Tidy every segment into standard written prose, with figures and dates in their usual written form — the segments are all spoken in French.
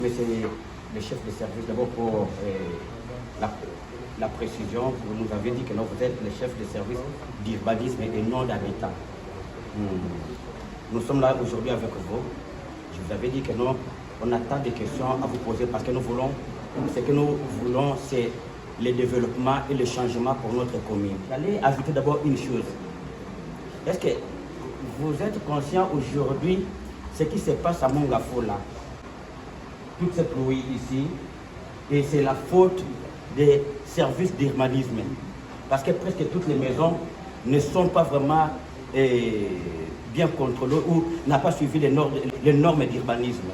Monsieur le chef de service, d'abord pour la précision, vous nous avez dit que vous êtes le chef de service d'urbanisme et non d'habitat. Nous sommes là aujourd'hui avec vous. Je vous avais dit que nous, on a tant de questions à vous poser parce que ce que nous voulons, c'est le développement et le changement pour notre commune. J'allais ajouter d'abord une chose. Est-ce que vous êtes conscient aujourd'hui de ce qui se passe à Mongafoula? Tout ce bruit ici, et c'est la faute des services d'urbanisme. Parce que presque toutes les maisons ne sont pas vraiment bien contrôlées ou n'ont pas suivi les normes d'urbanisme.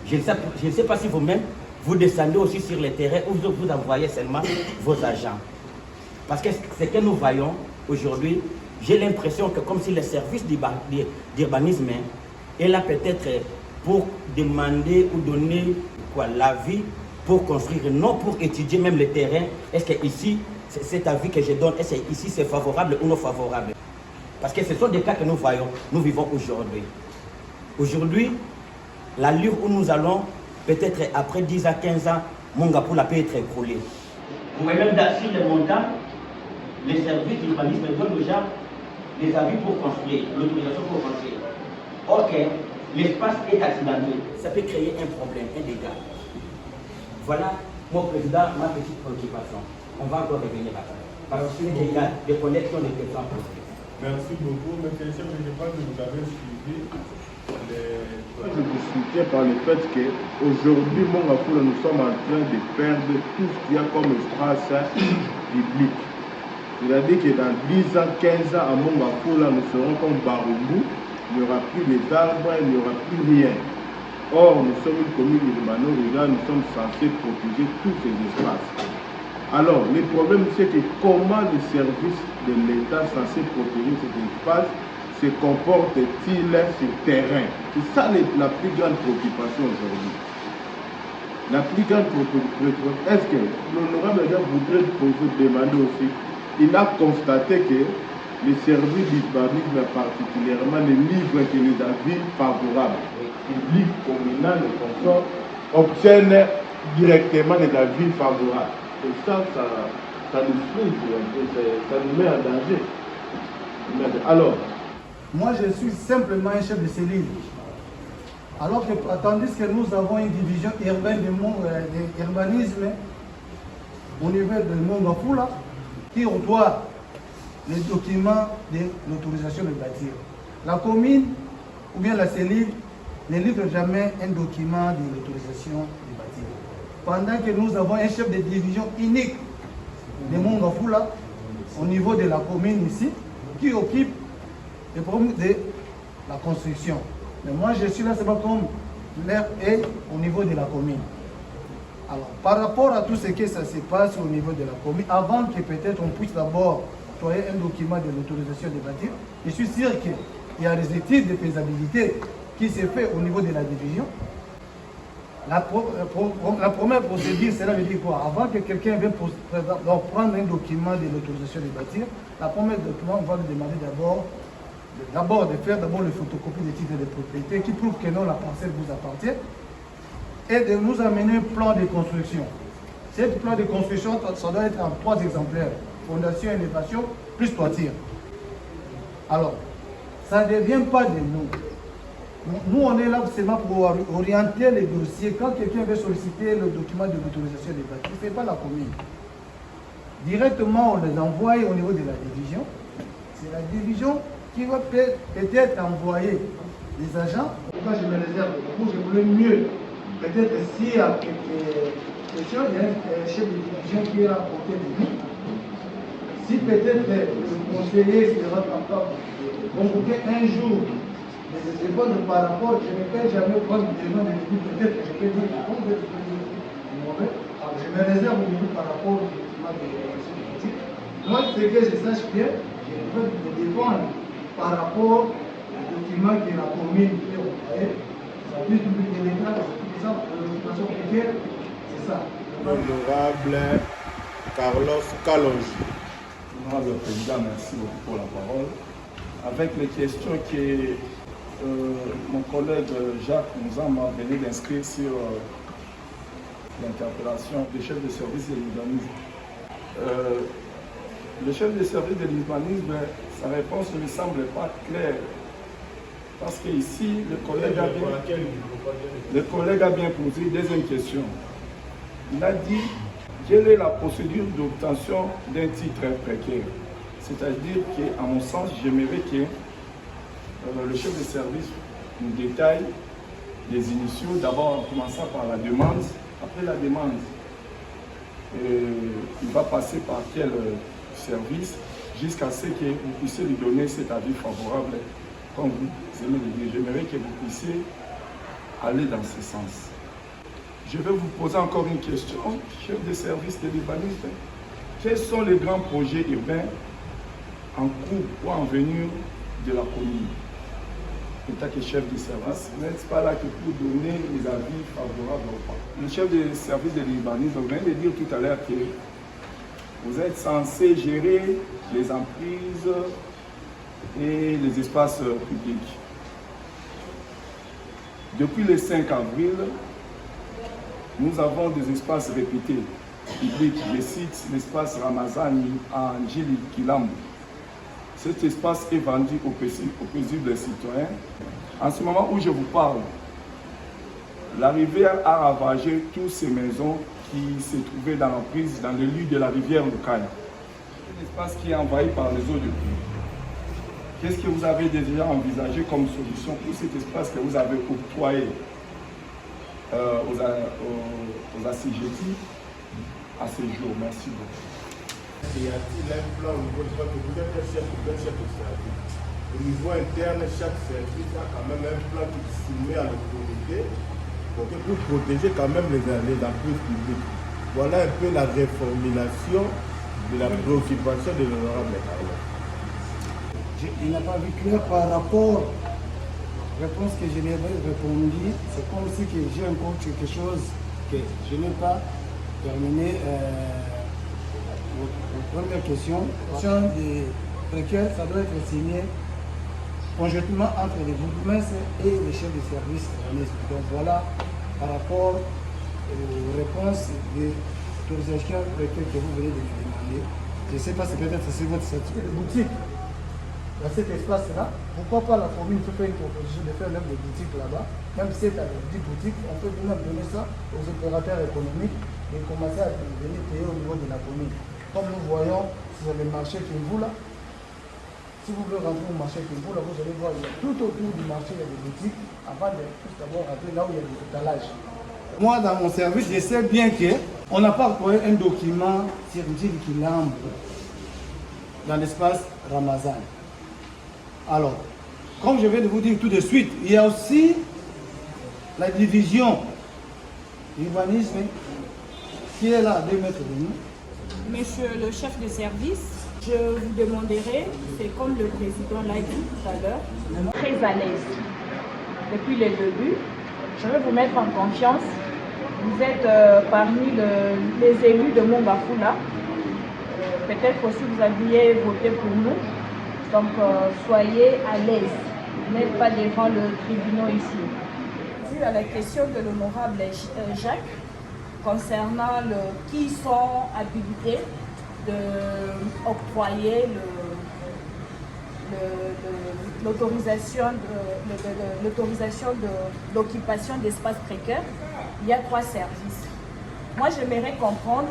Je ne sais pas si vous-même, vous descendez aussi sur le terrain ou vous envoyez seulement vos agents. Parce que ce que nous voyons aujourd'hui, j'ai l'impression que comme si le service d'urbanisme est là peut-être pour demander ou donner l'avis pour construire, non pour étudier même le terrain. Est-ce que ici, cet avis que je donne, est-ce que ici c'est favorable ou non favorable? Parce que ce sont des cas que nous voyons, nous vivons aujourd'hui. Aujourd'hui, l'allure où nous allons, peut-être après 10 à 15 ans, Mongapoula peut être écroulé. Vous voyez même sur les montants, les services d'urbanisme donnent déjà les avis pour construire, l'autorisation pour construire. Ok, l'espace est accidenté, ça peut créer un problème, un dégât. Voilà, mon président, ma petite préoccupation. On va encore revenir à ça. Parce qu'il y a des connexions, des questions à poser. Merci beaucoup, monsieur le chef. Je pense que vous avez suivi Je vous soutiens par le fait qu'aujourd'hui, Mongafoula, nous sommes en train de perdre tout ce qu'il y a comme espace public. C'est-à-dire que dans 10 ans, 15 ans, à Mongafoula, nous serons comme Baroumou. Il n'y aura plus les arbres, il n'y aura plus rien. Or, nous sommes une commune urbano-rurale, nous sommes censés protéger tous ces espaces. Alors, le problème, c'est que comment le service de l'État censé protéger cet espace se comporte-t-il sur le terrain? C'est ça la plus grande préoccupation aujourd'hui. La plus grande préoccupation, est-ce que l'honorable voudrait vous demander aussi, il a constaté que les services d'urbanisme particulièrement ne livrent que les avis favorables. Public, communal et consort obtiennent directement des avis favorables. Et ça nous frise, ça nous met en danger. Alors, moi je suis simplement un chef de cellule. Alors que, tandis que nous avons une division urbaine d'urbanisme au niveau de Mongafoula qui reçoit les documents de l'autorisation de bâtir. La commune ou bien la cellule ne livre jamais un document de l'autorisation de bâtir. Pendant que nous avons un chef de division unique de Mongafoula au niveau de la commune ici qui occupe le problème de la construction. Mais moi je suis là, c'est pas comme l'air est au niveau de la commune. Alors par rapport à tout ce que ça se passe au niveau de la commune, avant que peut-être on puisse d'abord octroyer un document de l'autorisation de bâtir, je suis sûr qu'il y a des études de faisabilité qui se fait au niveau de la division. La première procédure, cela veut dire quoi? Avant que quelqu'un vienne prendre un document de l'autorisation de bâtir, la première document, on va lui demander d'abord de faire le photocopie des titres de propriété qui prouve que non, la parcelle vous appartient, et de nous amener un plan de construction. Cette plan de construction, ça doit être en 3 exemplaires. Fondation, élévation, plus toiture. Alors, ça ne vient pas de nous. Nous, on est là seulement pour orienter les dossiers. Quand quelqu'un veut solliciter le document de l'autorisation des bâtiments, ce n'est pas la commune. Directement, on les envoie au niveau de la division. C'est la division qui va peut-être envoyer des agents. Pourquoi je me réserve? Pour que je voulais mieux. Peut-être s'il y a quelques questions, il y a un chef de division qui est à côté de nous. Si peut-être le conseiller sera capable de convoquer un jour des secondes par rapport, je ne peux jamais prendre des noms de l'équipe, peut-être que je peux dire que comme mauvais, je me réserve au niveau par rapport au document de l'équipe. Moi, ce que je sache bien, je veux me défendre par rapport au document que la commune qui est envoyée, ça plus public de l'État, c'est ça, pour l'occupation précaire, c'est ça. L'honorable Carlos Kalonji. Monsieur le Président, merci beaucoup pour la parole. Avec les questions que mon collègue Jacques nous a venait d'inscrire sur l'interpellation des chefs de service de l'urbanisme. Le chef de service de l'urbanisme, sa réponse ne me semble pas claire. Parce qu'ici, le collègue a bien posé une deuxième question. Il a dit quelle est la procédure d'obtention d'un titre précaire. C'est-à-dire qu'à mon sens, j'aimerais que le chef de service nous détaille les initiaux, d'abord en commençant par la demande. Après la demande, il va passer par quel service jusqu'à ce que vous puissiez lui donner cet avis favorable. Comme vous aimez le dire, j'aimerais que vous puissiez aller dans ce sens. Je vais vous poser encore une question, chef de service de l'urbanisme. Quels sont les grands projets urbains en cours ou en venir de la commune? En tant que chef de service, vous n'êtes pas là que pour donner les avis favorables ou pas. Le chef de service de l'urbanisme, vous venez de dire tout à l'heure que vous êtes censé gérer les emprises et les espaces publics. Depuis le 5 avril, nous avons des espaces répétés publics. Je cite l'espace Ramazani à Njili Kilambo. Cet espace est vendu aux paisibles citoyens. En ce moment où je vous parle, la rivière a ravagé toutes ces maisons qui se trouvaient dans l'emprise, dans le lit de la rivière locale. C'est un espace qui est envahi par les eaux de pluie. Qu'est-ce que vous avez déjà envisagé comme solution pour cet espace que vous avez octroyé aux assujettis à ce jour? Merci beaucoup. Y a-t-il un plan au niveau de votre vous êtes un chef de service? Au niveau interne, chaque service a quand même un plan qui soumet à l'autorité pour protéger quand même les emprises publiques. Voilà un peu la reformulation de la préoccupation de l'honorable Carlo. Il n'a pas vu clair par rapport à la réponse que je lui avais répondu. C'est comme si j'ai encore quelque chose que je n'ai pas terminé. Votre première question, des précaires, ça doit être signé conjointement entre les bourgmestres et les chefs de service. Donc voilà, par rapport aux réponses des autorisations précaires que vous venez de me demander. Je ne sais pas si peut-être c'est votre certificat de boutique. Dans cet espace-là, pourquoi pas la commune peut faire une proposition de faire même des boutiques là-bas. Même si c'est avec 10 boutiques, on peut même donner ça aux opérateurs économiques et commencer à venir payer au niveau de la commune. Comme nous voyons sur le marché Kimvula, si vous voulez rentrer au marché Kimvula, vous allez voir tout autour du marché, il y a des boutiques, avant de tout d'abord rentrer là où il y a des étalages. Moi, dans mon service, je sais bien qu'on n'a pas trouvé un document sur Njili Kilambo dans l'espace Ramazan. Alors, comme je viens de vous dire tout de suite, il y a aussi la division urbanisme qui est là à 2 mètres de nous. Monsieur le chef de service, je vous demanderai, c'est comme le président l'a dit tout à l'heure, très à l'aise. Depuis le début, je vais vous mettre en confiance. Vous êtes parmi les élus de Mongafula. Peut-être aussi vous aviez voté pour nous. Donc soyez à l'aise. Vous n'êtes pas devant le tribunal ici. Vu à la question de l'honorable Jacques, concernant qui sont habilités d'octroyer l'autorisation de l'occupation d'espaces précaires, il y a 3 services. Moi, j'aimerais comprendre,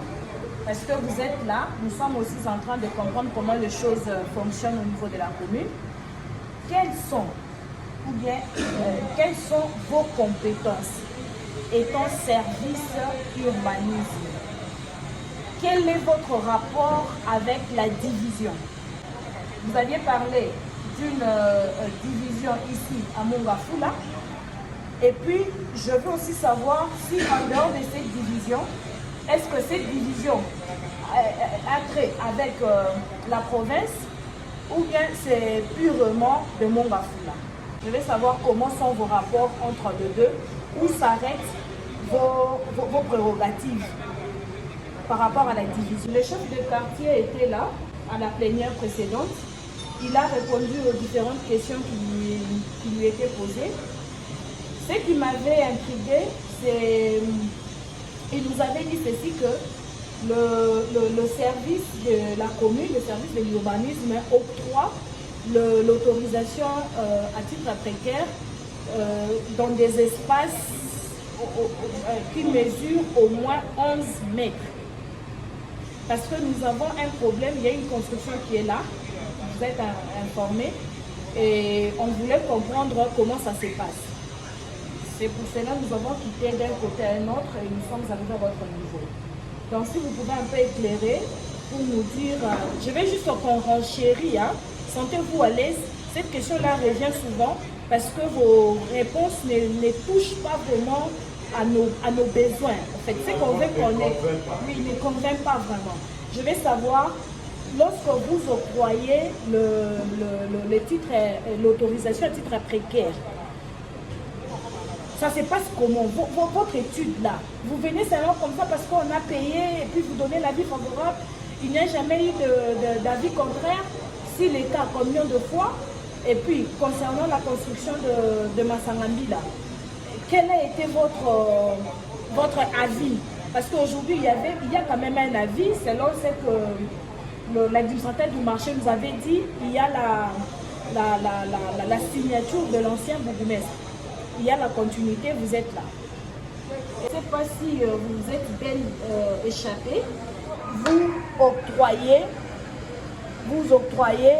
parce que vous êtes là, nous sommes aussi en train de comprendre comment les choses fonctionnent au niveau de la commune. Quelles sont vos compétences étant service urbanisme? Quel est votre rapport avec la division? Vous aviez parlé d'une division ici à Mongafula. Et puis, je veux aussi savoir si en dehors de cette division, est-ce que cette division a trait avec la province ou bien c'est purement de Mongafula? Je veux savoir comment sont vos rapports entre les deux, où s'arrêtent vos prérogatives par rapport à la division. Le chef de quartier était là à la plénière précédente. Il a répondu aux différentes questions qui lui étaient posées. Ce qui m'avait intrigué, c'est qu'il nous vous avez dit ceci que le service de la commune, le service de l'urbanisme octroie l'autorisation à titre précaire dans des espaces qui mesurent au moins 11 mètres. Parce que nous avons un problème, il y a une construction qui est là, vous êtes informés, et on voulait comprendre comment ça se passe. C'est pour cela que nous avons quitté d'un côté à un autre et nous sommes arrivés à votre niveau. Donc si vous pouvez un peu éclairer pour nous dire, je vais juste qu'on renchérit, hein, sentez-vous à l'aise. Cette question-là revient souvent parce que vos réponses ne touchent pas vraiment à nos besoins. En fait, c'est qu'on veut connaître. Oui, ils ne convainc pas vraiment. Je vais savoir, lorsque vous octroyez le titre, l'autorisation à titre précaire, ça se passe comment? Votre étude là, vous venez seulement comme ça parce qu'on a payé et puis vous donnez l'avis favorable. Il n'y a jamais eu d'avis contraire. Si l'État, combien de fois? Et puis, concernant la construction de Massangambi là, quel a été votre avis? Parce qu'aujourd'hui, il y a quand même un avis, selon ce que l'administrateur du marché nous avait dit, il y a la signature de l'ancien bourgmestre. Il y a la continuité, vous êtes là. Je ne sais pas si vous êtes bien échappé. Vous octroyez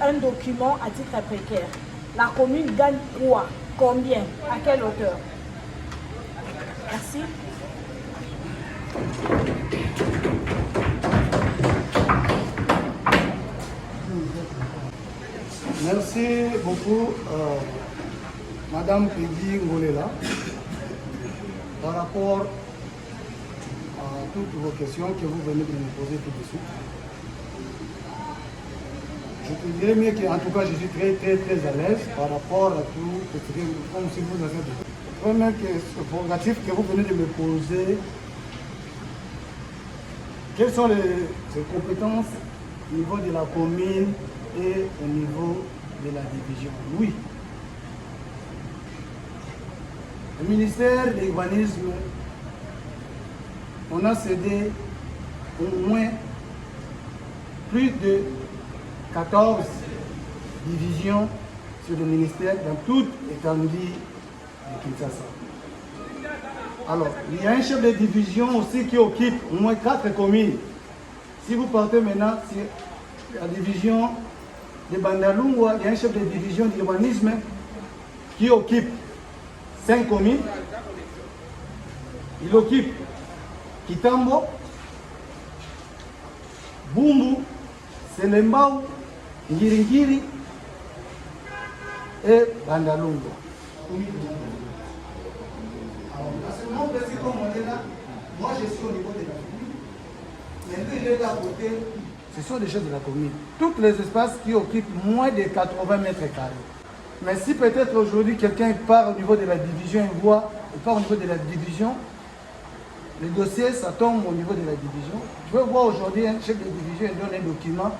un document à titre précaire. La commune gagne quoi? Combien? À quelle hauteur? Merci. Merci beaucoup, Madame Peggy Ngolela, par rapport à toutes vos questions que vous venez de me poser tout de suite. Je te dirais mieux qu'en tout cas, je suis très à l'aise par rapport à tout ce que, comme si vous avez dit. La première prérogative que vous venez de me poser, quelles sont ces compétences au niveau de la commune et au niveau de la division? Oui. Le ministère de l'urbanisme, on a cédé au moins plus de 14 divisions sur le ministère dans toute l'étendue de Kinshasa. Alors, il y a un chef de division aussi qui occupe au moins 4 communes. Si vous partez maintenant sur la division de Bandalungwa, il y a un chef de division d'urbanisme qui occupe 5 communes. Il occupe Kitambo, Bumbu, Selembao, Ngiringiri et Bandalungwa. Alors, comme on est là, moi je suis au niveau de la commune, mais lui il est là à côté. Ce sont des choses de la commune. Tous les espaces qui occupent moins de 80 mètres carrés. Mais si peut-être aujourd'hui quelqu'un part au niveau de la division, il part au niveau de la division, le dossier ça tombe au niveau de la division. Je veux voir aujourd'hui un chef de division et donne un document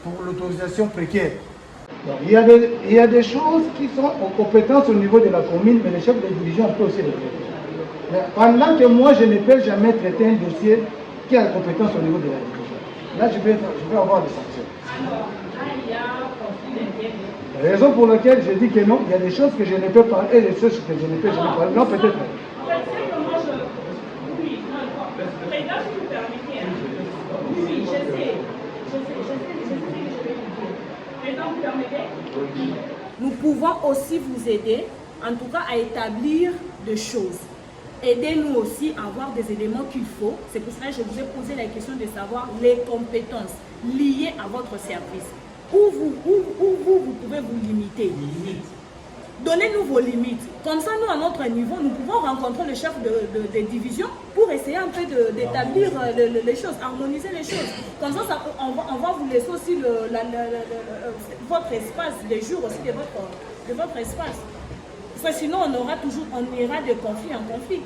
pour l'autorisation précaire. Donc, il y a des choses qui sont en compétence au niveau de la commune, mais le chef de division peut aussi le traiter. Mais pendant que moi je ne peux jamais traiter un dossier qui a la compétence au niveau de la division. Là je vais avoir des sanctions. La raison pour laquelle je dis que non, il y a des choses que je ne peux pas et des choses que je ne peux jamais parler. Non, peut-être. Oui, président, si vous permettez. Oui, je sais. Président, vous permettez? Nous pouvons aussi vous aider, en tout cas à établir des choses. Aidez-nous aussi à avoir des éléments qu'il faut. C'est pour cela que je vous ai posé la question de savoir les compétences liées à votre service. Où vous pouvez vous limiter. Donnez-nous vos limites. Comme ça, nous, à notre niveau, nous pouvons rencontrer le chef de division pour essayer un peu d'établir les choses, harmoniser les choses. Comme ça, on va vous laisser aussi votre espace, les jours aussi de votre espace. Parce que sinon, on ira de conflit en conflit.